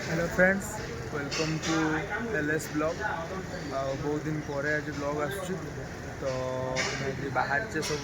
Hello friends, welcome to LS blog. बहुत दिन पर आज ब्लॉग आसुची तो आम बाहर सब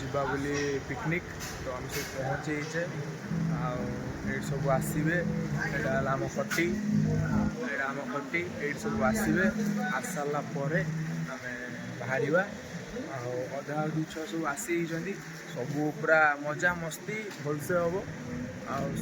जीवा बोली पिकनिक तो आम सब पहुँचे ये सब आसवे यहाँ आम खटी यहाँ आम खटी ये सब आसवे आस सारा आम बाहर अधा अधी छुआ सब आसी सब पूरा मजा मस्ती भलसे हम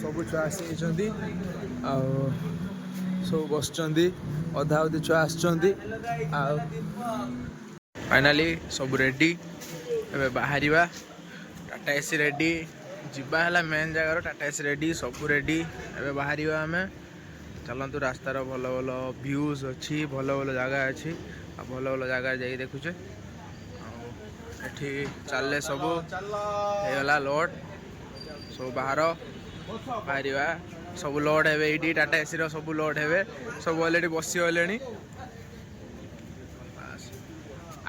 सब छुआ आसी सब बस अधा अधी छुआ फाइनाली सब रेडी ए बाहर टाटा एसी रेडी जीवा है मेन जगार टाटा एसी रेडी सब रेडी ए बाहर आम चलतु रास्तार भल भल व्यूज अच्छी भल भल जगह अच्छी भल भल जगह जा देखुचे चले सब होगा लोड सब बाहर सब लोड हे ये टाटा एसी सब लोड हे सब अलरेडी बसी गले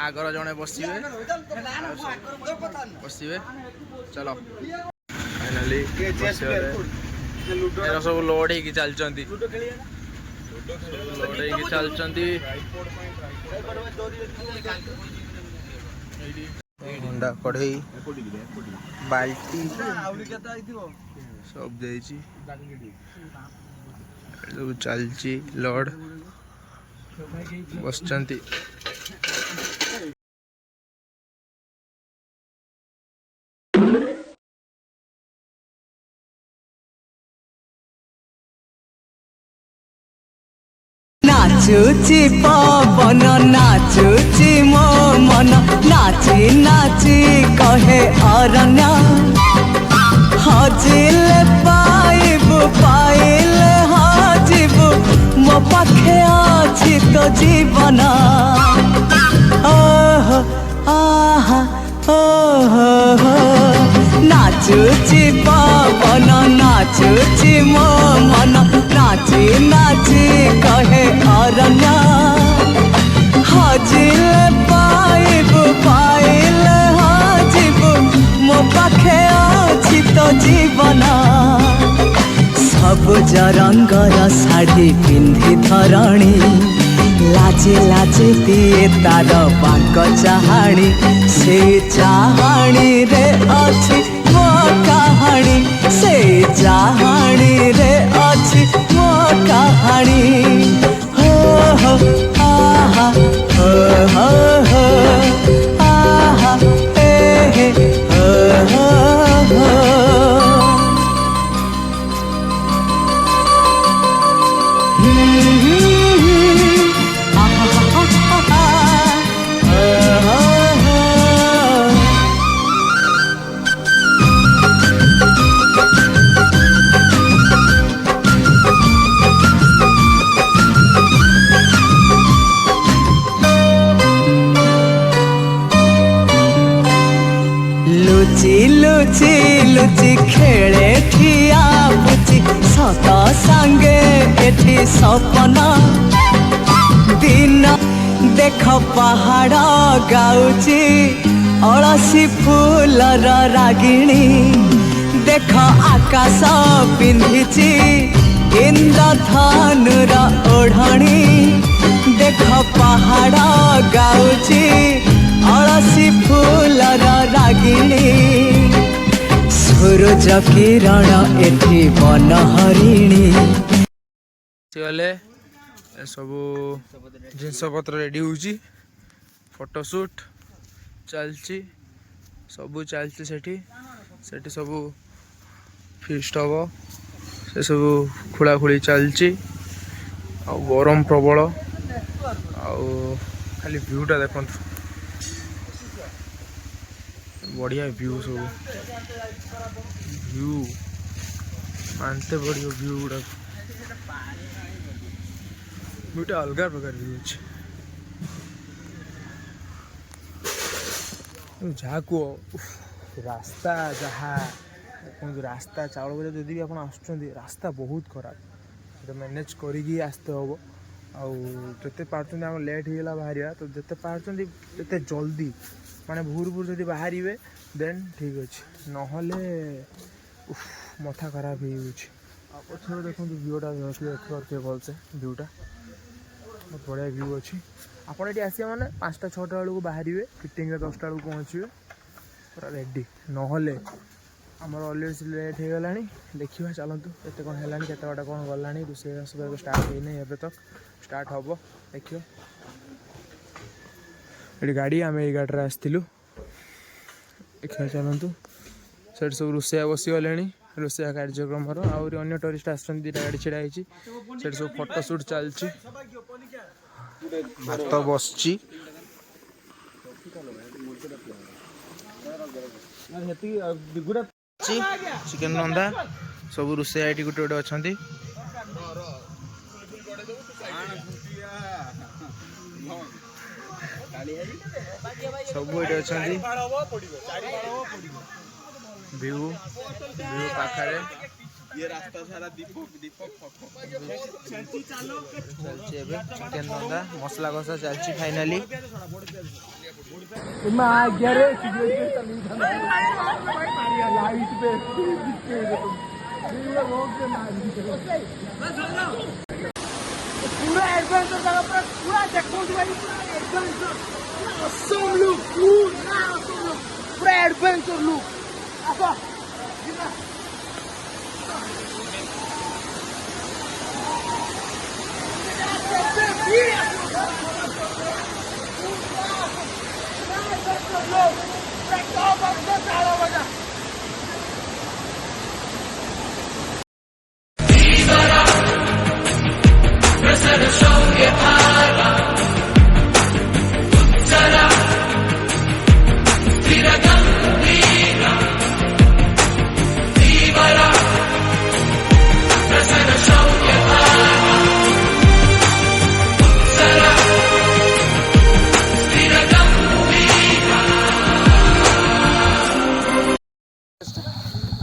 आगर जड़े बसवे बसवे चलो फाइनाली सब लोड हो चलती अंडा कढ़ई बाल्टी सब सब चलची लोड बस नाचुची पवन नाचुची मो मन नाची नाची कहे अरण्य हजिले पाइबु पाइले हजिबु मो पाखे अछि तो जीवन ओहो आहा ओहो नाचुची पवन नाचुची मो मन नाची नाची कहे अरण्य हजिले पाइबु पाइले हजिबु मो पाखे अछि तो जीवन सबुज रंगर शाढ़ी पिंधि धरणी लाजे लाजे दिए तार बांक चाहाणी से चाहाणी रे अछि मो कहानी से चाहाणी रे अछि मो कहानी हो आहा हो हो आहा हे हो लुचि लुचि लुचि खेले ठिया पुची सत संगे एठी सपना दिन देख पहाड़ गाउची अलसी फूलर रागिणी देख आकाश पिंधिची इंद्रधनुर ओढ़णी देख पहाड़ गाउची अलसी फूलर रागिणी सूरज किरण एठी बन हरिणी गले सब जिनस पत्र रेडी होची फोटोशूट चलची सब चलची सेठी सब फिस्ट हम से सब खोला खोली चलची आ गरम प्रबल आ खाली व्यूटा देखु बढ़िया व्यू सब व्यू मानते बढ़िया व्यू गुड़ा गोटे अलग प्रकार व्यू जहाँ कह रास्ता जहाँ रास्ता चाउल बजा जदि भी आप रास्ता बहुत खराब मैनेज करी आसते हम आते पार्टी आम लेट होगा बाहर तो जिते पार्टी जल्दी माने भूर भूर जब बाहर देन ठीक अच्छे नहले मथा खराब हो पछर देखो व्यूटा देखिए भलसे व्यूटा बहुत बढ़िया व्यू अच्छी आपड़ ये आसिया मैंने 5टा 6टा बेलू बाहर फिटिंग 10टा बेलू पहुँचे पूरा रेडी नहले आमर अलरेडी लेट हो गला देखा चलतु केत कौन है केत बाटा कौन गला रोषेईबास स्टार्ट होना एवं तक स्टार्ट हम देखिए ये गाड़ी आम ये गाड़ी आसलु देखा चलतु से सब रोषेया बसीगले रोषेया कार्यक्रम आहरी अन्य टूरिस्ट आसछन 2टा गाड़ी छिड़ा होती से सब फोटोशूट चलती भात बसची चिकेन रंधा सब रोषेया ये गोटे गोटे अच्छा सब ये अच्छा व्यू व्यू पाखरे ये रास्ता सारा दीपक दीपक चलची चिकेन रंधा मसला कषा चलची फाइनाली पूरा एडवेंचर जगह पूरा देखो भाई एडवेंचर असम लुक पूरा एडवेंचर लुक आसा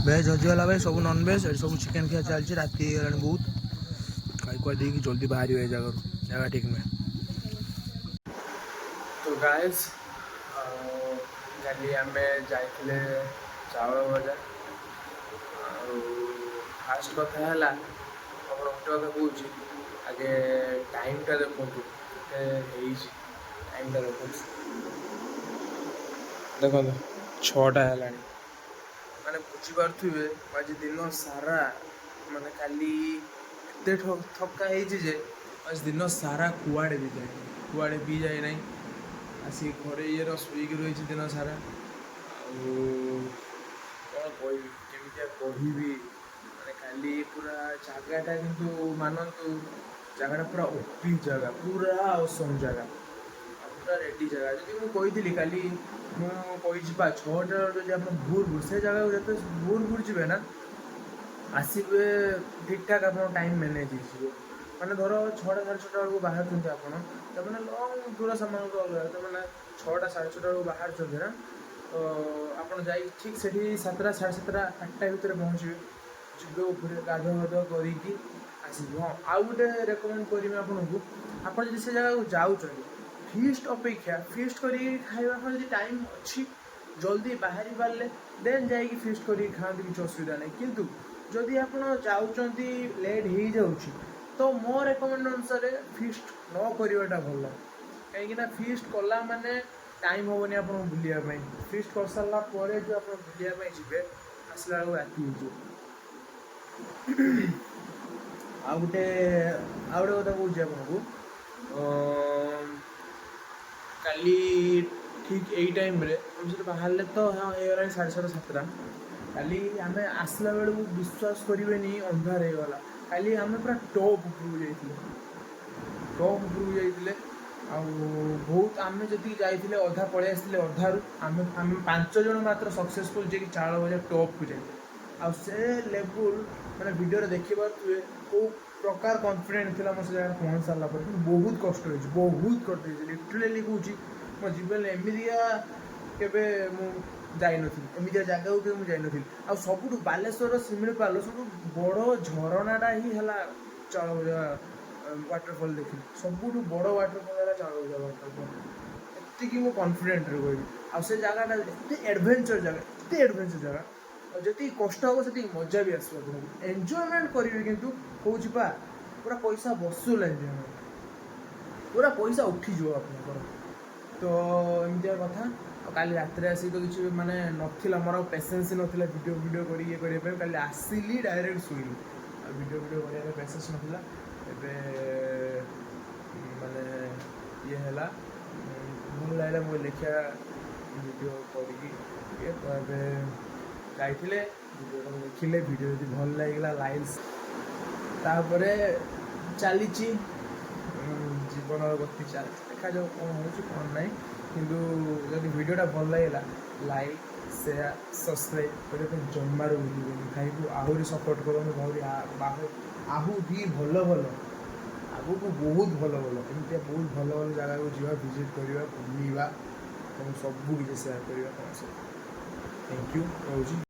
भेज हजिगला भाई सब नॉन भेज सब चिकेन खिया चलती राति बहुत खाई खुआ दी जल्दी बाहर हुए जगह ठीक में तो गाइस काली आम जाइए चावल भजा फास्ट कथा है आप गोटे कथा कौच आगे टाइमटा देखो टाइमटा देखो देखो 6टा है मैंने बुझीपे आज दिन सारा माने खाली एत थका जे आज दिन सारा कुआड़े भी जाए ना आसी घरे ये शोक रही दिन सारा कौन कह माने खाली पूरा जगटा किंतु मानतु जगटा पूरा ओपी जगह पूरा असम जगह पूरा रेडी जगह जी मुझे खाली मुझे 6टा जब आप भूर भूर से जगह जो भूर भूर जी ना आसवे ठीक ठाक आप टाइम मैनेज हो मैंने धर 6टा 6:30 बेलू बाहर आप लंग दूर सामान तो मैंने 6टा 6:30 बेलू बाहर ना तो आप ठीक से 7टा 7:30 8टा भितर पहुँचे जीवे ऊपर गाधुआ गाधुआ करके आसो हाँ आउ गोटे रेकमेंड करी आपको आप से जगह जाऊँ फिस्ट अपेक्षा फिस्ट कर खावा जी टाइम अच्छी जल्दी बाहरी पारे देन जाकि फिस्ट कर खाते किसी असुविधा नहीं किंतु जदि आप चाहते लेट हो जाऊँगी तो मो रेकमेंड अनुसार फिस्ट न करवाटा भल कहीं फिस्ट कला माने टाइम हेनी आप बुलायापी फिस्ट कर सारा जो आप बुलायापी जी आसला बेलू राति हो आ गोटे कथा कौच आपको काली ठीक यही टाइम बाहर तो हाँ हो 6:30 7टा काली आम आसला बेलू विश्वास करें अंधार हो गला काली आम पूरा टॉप उपरकू जाइए बहुत आम जी जाइए अधा पलि आसते अधारू आम 5 जन मात्र सक्सेसफुल जी चावल भजा टॉप को जाए से लेवल मैंने वीडियो देखी पारे कौ प्रकार कॉन्फिडेंट थी मोर से जगह पहुँच सारा बहुत कष्ट लिटरेली कौच मो जीवन एमतिया केवे एमतिया जगह को मुझे आ सब बालेश्वर शिमिलीपाल सब बड़ झरनाटा ही है चाउल भजा वाटरफल देखी सब बड़ वाटरफल है चाउल भजा वाटरफल एति मो कॉन्फिडेंट कहि आ से जगह एडवेंचर जगह ଯେତିକି କଷ୍ଟ ହେବ ସେତିକି ମଜା ବି ଆସିବ ଆପଣଙ୍କୁ ଏନ୍ଜୟମେଣ୍ଟ କରିବେ କିନ୍ତୁ କହୁଛି ପା ପୁରା ପଇସା ବସୁଲ ଏନ୍ଜୟମେଣ୍ଟ ପୁରା ପଇସା ଉଠିଯିବ ଆପଣଙ୍କର ତ ଏମିତିଆ କଥା ଆଉ କାଲି ରାତିରେ ଆସିକି ତ କିଛି ମାନେ ନଥିଲା ମୋର ଆଉ ପେସେନ୍ସ ନଥିଲା ଭିଡ଼ିଓ କରି ଇଏ କରିବା ପାଇଁ କାଲି ଆସିଲି ଡାଇରେକ୍ଟ ଶୋଇଲି ଆଉ ଭିଡ଼ିଓ କରିବା ପାଇଁ ପେସେନ୍ସ ନଥିଲା ଏବେ ମାନେ ଇଏ ହେଲା ଭଲ ଲାଗିଲା ମୁଁ ଲେଖିବା ଭିଡ଼ିଓ କରିକି ଇଏ ତ ଏବେ ଯାଇଥିଲେ ଭିଡ଼ିଓ ଦେଖିଲେ ଭିଡ଼ିଓ ଯଦି ଭଲ ଲାଗିଲା ଲାଇକ୍ସ ତାପରେ ଚାଲିଛି ଜୀବନର ଗତି ଚାଲିଛି ଦେଖାଯାଉ କ'ଣ ହେଉଛି କ'ଣ ନାହିଁ କିନ୍ତୁ ଯଦି ଭିଡ଼ିଓଟା ଭଲ ଲାଗିଲା ଲାଇକ୍ ସେୟାର ସବସ୍କ୍ରାଇବ୍ କରିବା ପାଇଁ ଜମାରୁ ଭୁଲିବେନି ଭାଇକୁ ଆହୁରି ସପୋର୍ଟ କରନ୍ତୁ ଆହୁରି ଭଲ ଆଗକୁ ବହୁତ ଭଲ ଏମିତିଆ ବହୁତ ଭଲ ଜାଗାକୁ ଯିବା ଭିଜିଟ୍ କରିବା ବୁଲିବା ଏବଂ ସବୁ କିଛି ସେୟାର କରିବା ଥ୍ୟାଙ୍କ ୟୁ ରହୁଛି।